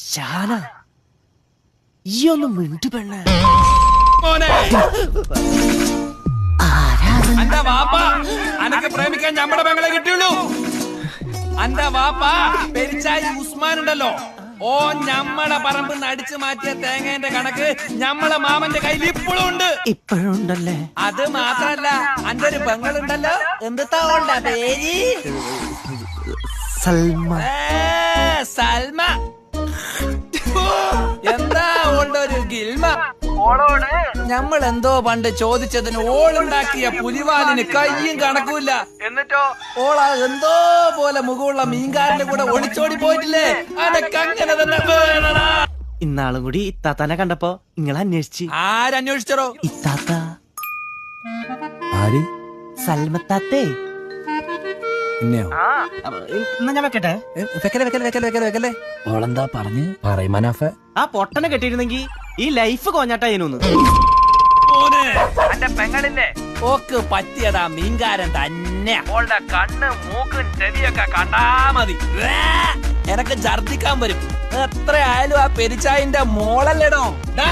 ശാന ഈ ഒന്നും മിണ്ടു പെണ്ണ അന്റെ വാപ്പ അനക്ക് പ്രേമിക്കാൻ ഞമ്മടെ പെങ്ങളെ കിട്ടിയുള്ളൂ. അന്റെ വാപ്പ പെരിച്ചായി ഉസ്മാൻ ഉണ്ടല്ലോ, ഓ ഞമ്മടെ പറമ്പ് നടിച്ചു മാറ്റിയ തേങ്ങേന്റെ കണക്ക് ഞമ്മളെ മാമന്റെ കയ്യിൽ ഇപ്പോഴും ഉണ്ട്. ഇപ്പോഴും ഉണ്ടല്ലേ? അത് മാത്രല്ല, അന്റെ ഒരു പെങ്ങളുണ്ടല്ലോ, എന്താ ഓളുടെ പേര്? സൽമ. സൽമ. എന്താ ഓളുടെ ഒരു ഗിൽമ. ഓളോട് ഞമ്മൾ എന്തോ പണ്ട് ചോദിച്ചതിന് ഓളുണ്ടാക്കിയ പുലിവാലിന് കയ്യും കണക്കൂല്ല. എന്നിട്ടോ ഓളാ എന്തോ പോലെ മുഖമുള്ള മീൻകാരന്റെ കൂടെ ഒളിച്ചോടി പോയിട്ടില്ലേ? അതൊക്കെ അങ്ങനെ തന്നെ വേണടാ. ഇന്നാളും കൂടി ഇത്താത്താനെ കണ്ടപ്പോ നിങ്ങളെ അന്വേഷിച്ച്. ആരന്വേഷിച്ചോ? ഇത്താത്ത. ആര്? സൽമത്താത്തേ. എന്നെയോ? എന്നാ ഞാൻ വെക്കട്ടെ. വെക്കല്ലേ. ഓളെന്താ പറഞ്ഞ് പറയുമാനാഫ? ആ പൊട്ടനെ കെട്ടിയിരുന്നെങ്കി ഈ ലൈഫ് കോഞ്ഞാട്ടായിരുന്നു. അന്റെ പെങ്ങളില്ലേ, ഓക്ക് പറ്റിയതാ മീൻകാരൻ തന്നെ. ഓളുടെ കണ്ണ് മൂക്കും ചെവിയൊക്കെ കണ്ടാ മതി എനക്ക് ഛർദിക്കാൻ വരും. എത്ര ആയാലും ആ പെരിച്ചായിന്റെ മോളല്ലേടോ.